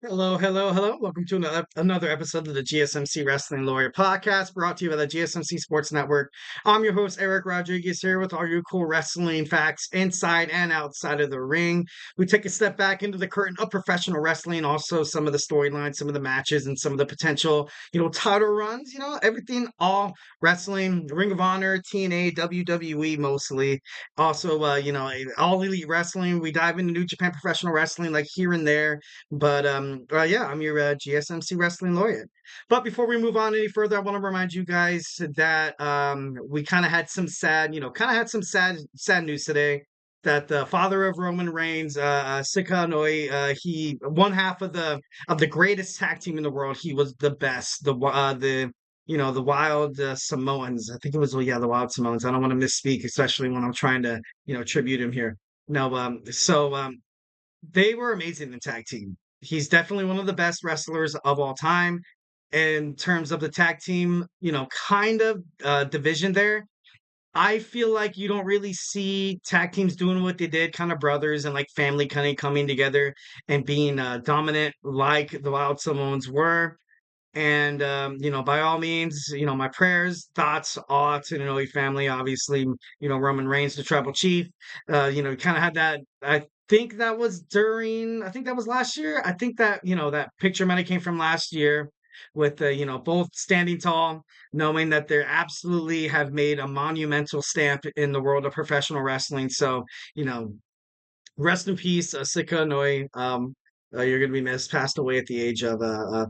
Hello, hello, hello. Welcome to another episode of the GSMC Wrestling Laureate podcast brought to you by the GSMC Sports Network. I'm your host, Eric Rodriguez, here with all your cool wrestling facts inside and outside of the ring. We take a step back into the curtain of professional wrestling, also some of the storylines, some of the matches, and some of the potential, title runs, everything, all wrestling, Ring of Honor, TNA, WWE mostly. Also, all elite wrestling. We dive into New Japan professional wrestling like here and there, but yeah, I'm your GSMC Wrestling Laureate. But before we move on any further, I want to remind you guys that we kind of had some sad news today. That the father of Roman Reigns, Sika Noi, he one half of the greatest tag team in the world. He was the best. The Wild Samoans. I think it was, well, yeah, the Wild Samoans. I don't want to misspeak, especially when I'm trying to tribute him here. No, they were amazing in tag team. He's definitely one of the best wrestlers of all time in terms of the tag team, kind of division there. I feel like you don't really see tag teams doing what they did, kind of brothers and like family kind of coming together and being dominant like the Wild Samoans were. And by all means, my prayers, thoughts, all to the Noe family. Obviously, Roman Reigns, the tribal chief. Kind of had that. I think that was during. I think that was last year. I think that that picture might have came from last year, with both standing tall, knowing that they absolutely have made a monumental stamp in the world of professional wrestling. So you know, rest in peace, Sika Noi. You're going to be missed. Passed away at the age of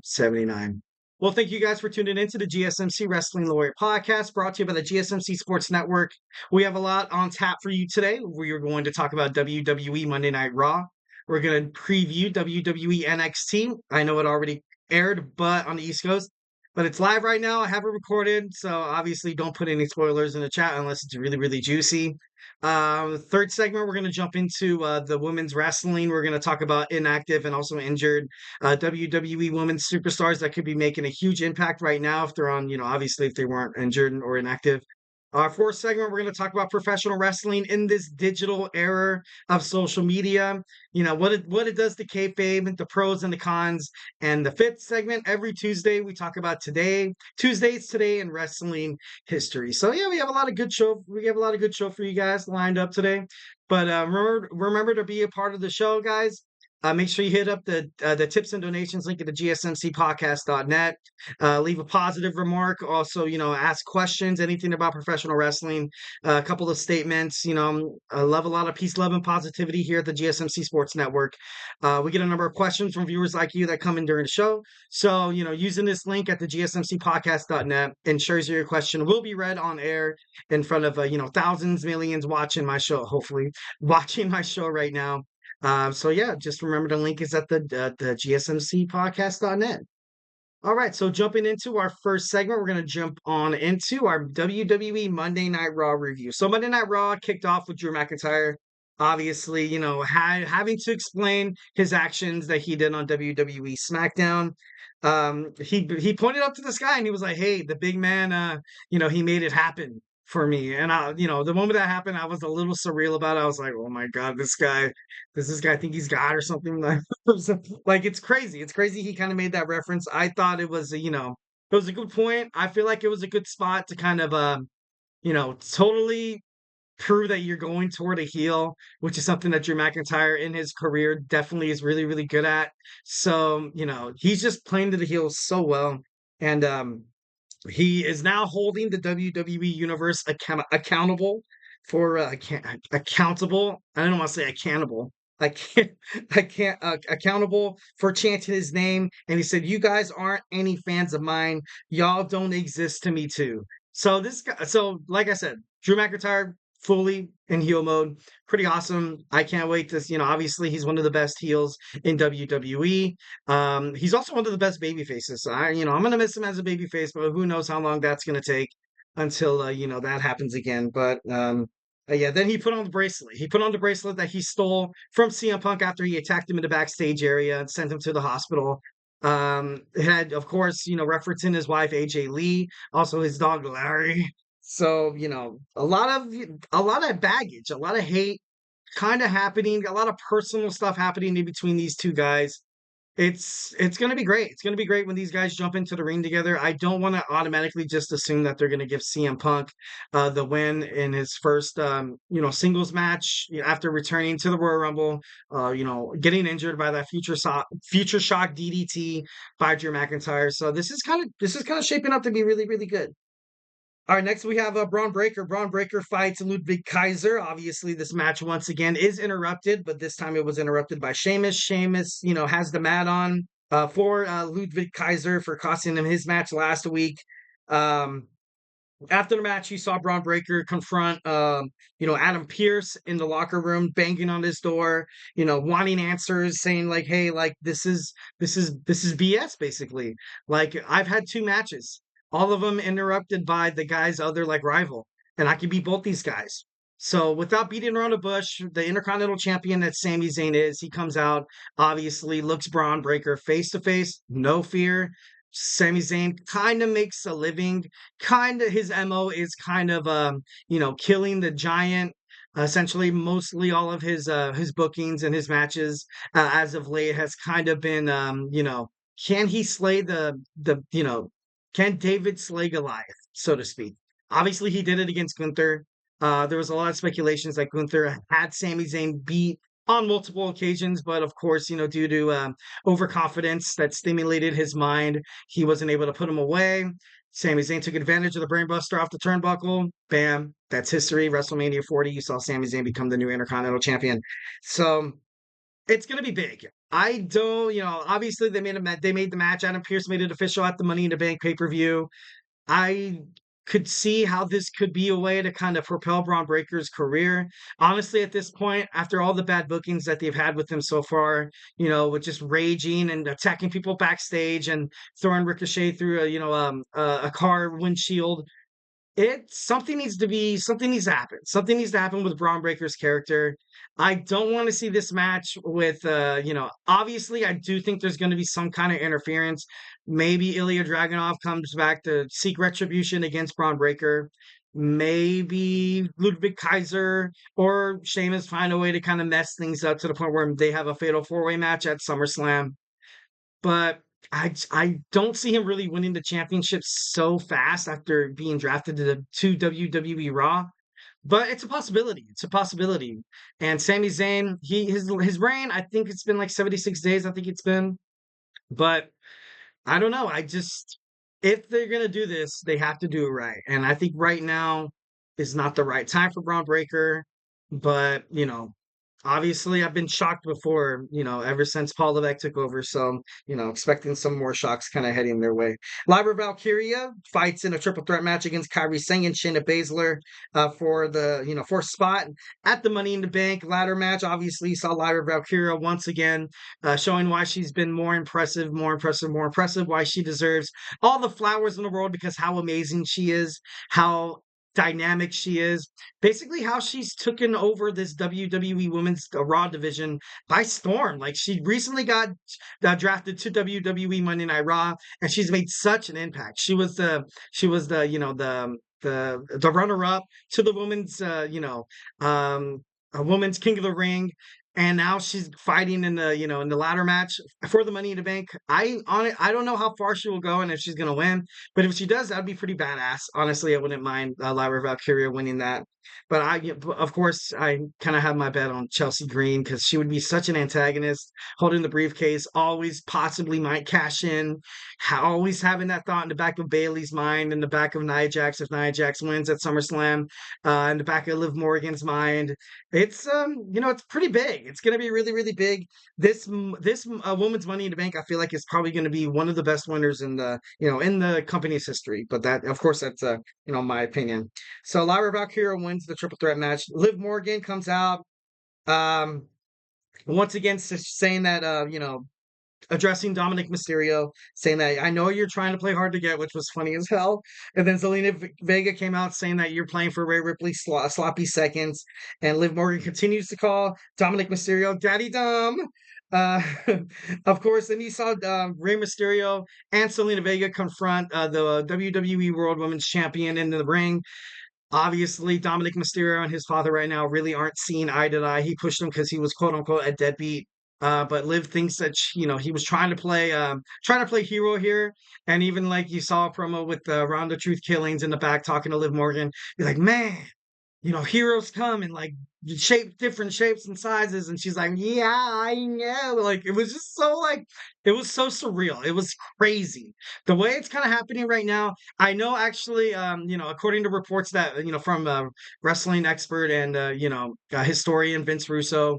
79. Well, thank you guys for tuning in to the GSMC Wrestling Laureate podcast brought to you by the GSMC Sports Network. We have a lot on tap for you today. We are going to talk about WWE Monday Night Raw. We're going to preview WWE NXT. I know it already aired, but on the East Coast. But it's live right now. I have it recorded, so obviously don't put any spoilers in the chat unless it's really, really juicy. Third segment, we're going to jump into the women's wrestling. We're going to talk about inactive and also injured WWE women's superstars that could be making a huge impact right now if they're on, obviously if they weren't injured or inactive. Our fourth segment, we're going to talk about professional wrestling in this digital era of social media. What it does to kayfabe, the pros and the cons. And the fifth segment, every Tuesday, we talk about Tuesdays today in wrestling history. So yeah, we have a lot of good show. We have a lot of good show for you guys lined up today. But remember to be a part of the show, guys. Make sure you hit up the tips and donations link at the GSMCpodcast.net. Leave a positive remark. Also, ask questions, anything about professional wrestling. A couple of statements. I love a lot of peace, love, and positivity here at the GSMC Sports Network. We get a number of questions from viewers like you that come in during the show. So, using this link at the GSMCpodcast.net ensures your question will be read on air in front of, thousands, millions watching my show, hopefully watching my show right now. So yeah, just remember the link is at the GSMCpodcast.net. All right, so jumping into our first segment, we're going to jump on into our WWE Monday Night Raw review. So Monday Night Raw kicked off with Drew McIntyre, obviously, having to explain his actions that he did on WWE SmackDown. He pointed up to the sky and he was like, "Hey, the big man, he made it happen for me." And the moment that happened, I was a little surreal about it. I was like, "Oh my God, does this guy think he's God or something?" Like it's crazy. It's crazy he kind of made that reference. I thought it was, it was a good point. I feel like it was a good spot to kind of, totally prove that you're going toward a heel, which is something that Drew McIntyre in his career definitely is really, really good at. So, he's just playing to the heel so well. And he is now holding the WWE Universe accountable for accountable. I don't want to say accountable. I can't accountable for chanting his name. And he said, "You guys aren't any fans of mine. Y'all don't exist to me too." So this guy, so like I said, Drew McIntyre fully in heel mode, pretty awesome. I can't wait to, obviously he's one of the best heels in WWE. He's also one of the best baby faces. So I'm gonna miss him as a baby face, but who knows how long that's gonna take until that happens again. But yeah, then he put on the bracelet. He put on the bracelet that he stole from CM Punk after he attacked him in the backstage area and sent him to the hospital. It had, of course, referencing his wife AJ Lee, also his dog Larry. So, a lot of baggage, a lot of hate kind of happening, a lot of personal stuff happening in between these two guys. It's gonna be great. It's gonna be great when these guys jump into the ring together. I don't want to automatically just assume that they're gonna give CM Punk the win in his first singles match after returning to the Royal Rumble. Getting injured by that future shock DDT by Drew McIntyre. So this is kind of shaping up to be really really good. All right, next we have Bron Breaker. Bron Breaker fights Ludwig Kaiser. Obviously, this match once again is interrupted, but this time it was interrupted by Sheamus. Sheamus, has the mat on for Ludwig Kaiser for costing him his match last week. Um, After the match, you saw Bron Breaker confront, Adam Pearce in the locker room, banging on his door, wanting answers, saying like, "Hey, like this is BS, basically. Like I've had two matches, all of them interrupted by the guy's other like rival, and I can beat both these guys." So without beating around the bush, the Intercontinental Champion that Sami Zayn is, he comes out, obviously looks Bron Breaker face to face, no fear. Sami Zayn kind of makes a living. Kind of his MO is kind of killing the giant. Essentially, mostly all of his bookings and his matches as of late has kind of been can he slay can David slay Goliath, so to speak? Obviously, he did it against Gunther. There was a lot of speculations that Gunther had Sami Zayn beat on multiple occasions, but of course, due to overconfidence that stimulated his mind, he wasn't able to put him away. Sami Zayn took advantage of the brainbuster off the turnbuckle. Bam, that's history. WrestleMania 40, you saw Sami Zayn become the new Intercontinental Champion. So it's gonna be big. I don't, obviously they made the match. Adam Pearce made it official at the Money in the Bank pay-per-view. I could see how this could be a way to kind of propel Bron Breaker's career. Honestly, at this point, after all the bad bookings that they've had with him so far, with just raging and attacking people backstage and throwing Ricochet through a car windshield, something needs to happen. Something needs to happen with Braun Breaker's character. I don't want to see this match with obviously I do think there's going to be some kind of interference. Maybe Ilya Dragunov comes back to seek retribution against Braun Breaker. Maybe Ludwig Kaiser or Sheamus find a way to kind of mess things up to the point where they have a fatal four-way match at SummerSlam. But I don't see him really winning the championship so fast after being drafted to WWE Raw. But it's a possibility. It's a possibility. And Sami Zayn, his reign, I think it's been like 76 days. I think it's been. But I don't know. If they're gonna do this, they have to do it right. And I think right now is not the right time for Braun Breaker. But obviously I've been shocked before, ever since Paul Levesque took over. So, expecting some more shocks kind of heading their way. Lyra Valkyria fights in a triple threat match against Kairi Sane and Shayna Baszler for the, fourth spot at the Money in the Bank ladder match. Obviously, you saw Lyra Valkyria once again showing why she's been more impressive, why she deserves all the flowers in the world because how amazing she is, how dynamic she is, basically how she's taken over this WWE Women's Raw division by storm. Like she recently got drafted to WWE Monday Night Raw, and she's made such an impact. She was the the runner up to the women's a women's King of the Ring. And now she's fighting in the ladder match for the Money in the Bank. I don't know how far she will go and if she's gonna win, but if she does, that'd be pretty badass. Honestly, I wouldn't mind Lyra Valkyria winning that. But of course, I kind of have my bet on Chelsea Green because she would be such an antagonist, holding the briefcase, always possibly might cash in, always having that thought in the back of Bailey's mind, in the back of Nia Jax if Nia Jax wins at SummerSlam, in the back of Liv Morgan's mind. It's it's pretty big. It's going to be really really big. This woman's Money in the Bank, I feel like is probably going to be one of the best winners in the company's history. But that, of course, that's my opinion. So Lyra Valkyria wins the triple threat match. Liv Morgan comes out, once again saying that addressing Dominik Mysterio, saying that I know you're trying to play hard to get, which was funny as hell. And then Zelina Vega came out saying that you're playing for Rhea Ripley sloppy seconds. And Liv Morgan continues to call Dominik Mysterio Daddy Dom. Uh, of course, then you saw Rey Mysterio and Zelina Vega confront the WWE World Women's Champion in the ring. Obviously, Dominik Mysterio and his father right now really aren't seeing eye to eye. He pushed him because he was quote unquote a deadbeat But Liv thinks that he was trying to play hero here, and even like you saw a promo with Ronda Truth Killings in the back talking to Liv Morgan, be like, man, heroes come in like different shapes and sizes, and she's like, yeah, I know. Like it was just so like it was so surreal. It was crazy the way it's kind of happening right now. I know actually, according to reports that from a wrestling expert and historian Vince Russo,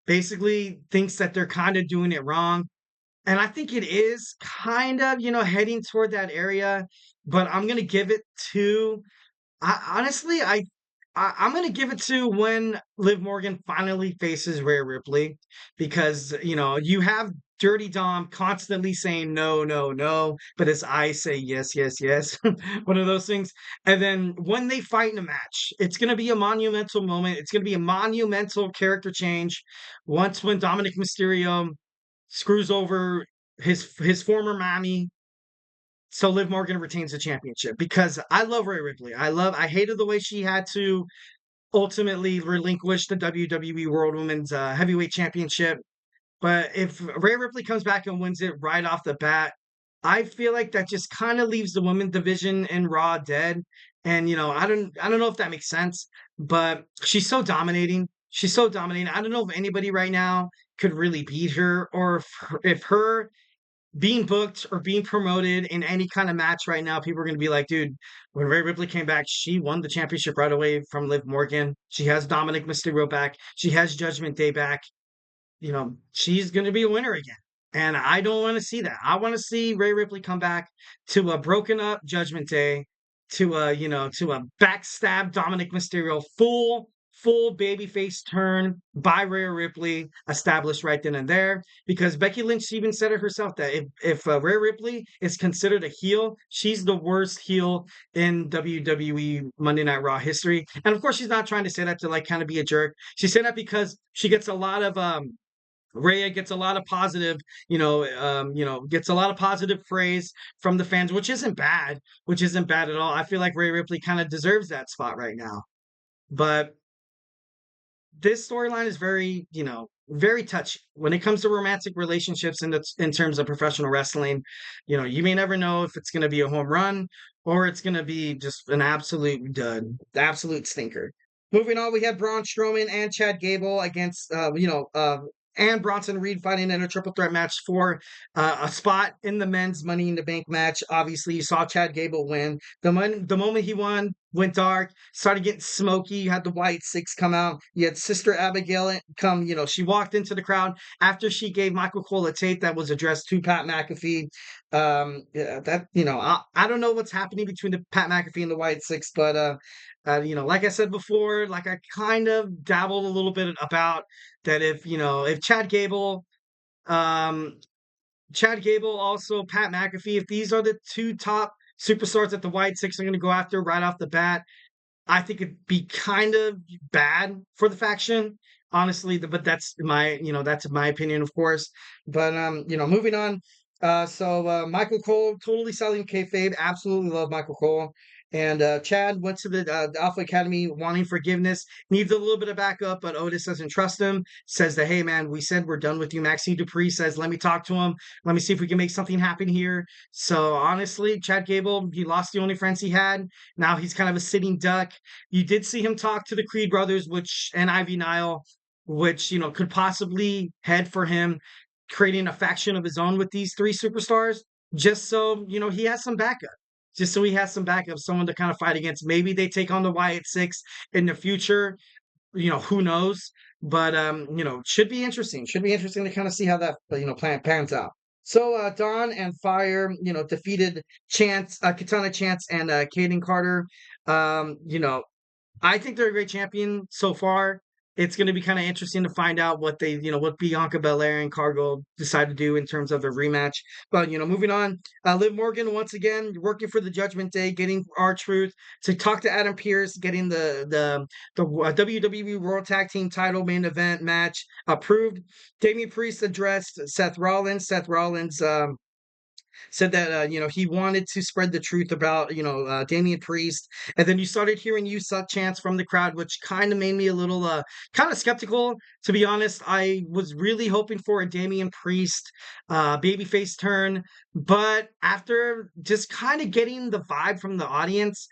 basically thinks that they're kind of doing it wrong. And I think it is kind of, heading toward that area, but I'm going to give it to honestly, I'm gonna give it to when Liv Morgan finally faces Rhea Ripley, because you have Dirty Dom constantly saying no, no, no, but his eyes say yes, yes, yes. One of those things. And then when they fight in a match, it's gonna be a monumental moment. It's gonna be a monumental character change. When Dominik Mysterio screws over his former mommy, so Liv Morgan retains the championship, because I love Rhea Ripley. I hated the way she had to ultimately relinquish the WWE World Women's Heavyweight Championship. But if Rhea Ripley comes back and wins it right off the bat, I feel like that just kind of leaves the women's division in Raw dead. And I don't know if that makes sense, but she's so dominating. She's so dominating. I don't know if anybody right now could really beat her, or if her being booked or being promoted in any kind of match right now, people are going to be like, dude, when Rhea Ripley came back, she won the championship right away from Liv Morgan. She has Dominik Mysterio back. She has Judgment Day back. She's going to be a winner again. And I don't want to see that. I want to see Rhea Ripley come back to a broken up Judgment Day, to a backstab Dominik Mysterio, full babyface turn by Rhea Ripley, established right then and there. Because Becky Lynch even said it herself that if Rhea Ripley is considered a heel, she's the worst heel in WWE Monday Night Raw history. And of course, she's not trying to say that to like kind of be a jerk. She said that because she gets a lot of Rhea gets a lot of positive, gets a lot of positive praise from the fans, which isn't bad at all. I feel like Rhea Ripley kind of deserves that spot right now. But this storyline is very, very touchy when it comes to romantic relationships in terms of professional wrestling. You may never know if it's going to be a home run or it's going to be just an absolute dud, absolute stinker. Moving on, we had Braun Strowman and Chad Gable against, and Bronson Reed fighting in a triple threat match for a spot in the men's Money in the Bank match. Obviously, you saw Chad Gable win. The moment he won, went dark, started getting smoky. You had the Wyatt Sicks come out. You had Sister Abigail come, she walked into the crowd after she gave Michael Cole a tape that was addressed to Pat McAfee. I don't know what's happening between the Pat McAfee and the Wyatt Sicks, but like I said before, like I kind of dabbled a little bit about that if Chad Gable, also Pat McAfee, if these are the two top superstars that the Wyatt Sicks are going to go after right off the bat, I think it'd be kind of bad for the faction, honestly. But that's my opinion, of course. But moving on. Michael Cole, totally selling kayfabe. Absolutely love Michael Cole. And Chad went to the Alpha Academy wanting forgiveness, needs a little bit of backup, but Otis doesn't trust him. Says that, hey, man, we said we're done with you. Maxine Dupree says, let me talk to him. Let me see if we can make something happen here. So honestly, Chad Gable, he lost the only friends he had. Now he's kind of a sitting duck. You did see him talk to the Creed brothers, and Ivy Nile, which, could possibly head for him, creating a faction of his own with these three superstars, just so, he has some backup. Just so he has some backup, someone to kind of fight against. Maybe they take on the Wyatt Sicks in the future. Who knows? But should be interesting. Should be interesting to kind of see how that plan pans out. So Dawn and Fire, defeated Katana Chance and Kaden Carter. I think they're a great champion so far. It's going to be kind of interesting to find out what what Bianca Belair and Cargill decide to do in terms of a rematch. But, moving on, Liv Morgan, once again, working for the Judgment Day, getting R-Truth to talk to Adam Pearce, getting the WWE World Tag Team title main event match approved. Damian Priest addressed Seth Rollins. Seth Rollins, said that he wanted to spread the truth about Damian Priest, and then you started hearing "You Suck" chants from the crowd, which kind of made me a little kind of skeptical, to be honest. I was really hoping for a Damian Priest babyface turn, but after just kind of getting the vibe from the audience,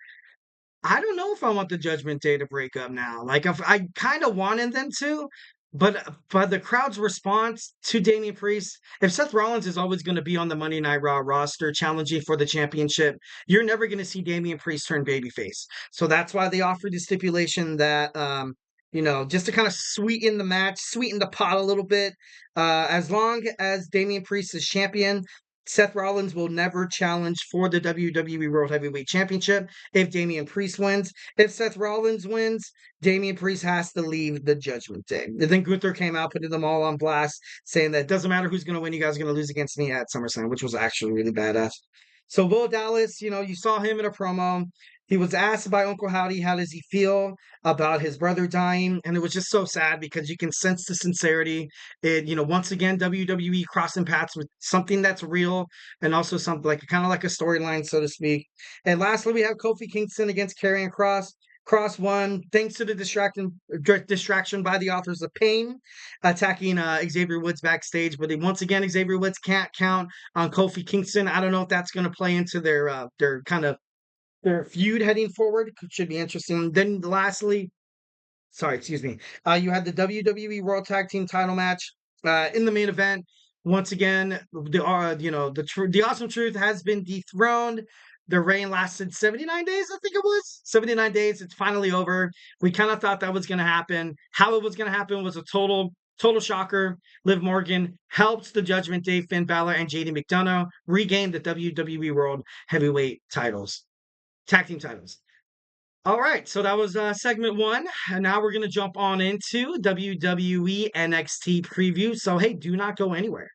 I don't know if I want the Judgment Day to break up now. Like, if I kind of wanted them to, but the crowd's response to Damian Priest, if Seth Rollins is always going to be on the Monday Night Raw roster challenging for the championship, you're never going to see Damian Priest turn babyface. So that's why they offered the stipulation that just to kind of sweeten the match, sweeten the pot a little bit. As long as Damian Priest is champion, Seth Rollins will never challenge for the WWE World Heavyweight Championship if Damian Priest wins. If Seth Rollins wins, Damian Priest has to leave the Judgment Day. And then Gunther came out, putting them all on blast, saying that it doesn't matter who's going to win, you guys are going to lose against me at SummerSlam, which was actually really badass. So Will Dallas, you saw him in a promo. He was asked by Uncle Howdy, how does he feel about his brother dying? And it was just so sad because you can sense the sincerity. Once again, WWE crossing paths with something that's real and also something like kind of like a storyline, so to speak. And lastly, we have Kofi Kingston against Karrion Kross. Cross won thanks to the distraction by the Authors of Pain attacking Xavier Woods backstage. But once again, Xavier Woods can't count on Kofi Kingston. I don't know if that's going to play into their kind of their feud heading forward. Should be interesting. Then lastly, sorry, excuse me. You had the WWE World Tag Team Title match in the main event. Once again, the Awesome Truth has been dethroned. The reign lasted 79 days, I think it was. 79 days. It's finally over. We kind of thought that was going to happen. How it was going to happen was a total shocker. Liv Morgan helped the Judgment Day, Finn Balor, and JD McDonough regain the WWE World Heavyweight titles. Tag team titles. All right, so that was segment one, and now we're going to jump on into WWE NXT preview. So, hey, do not go anywhere.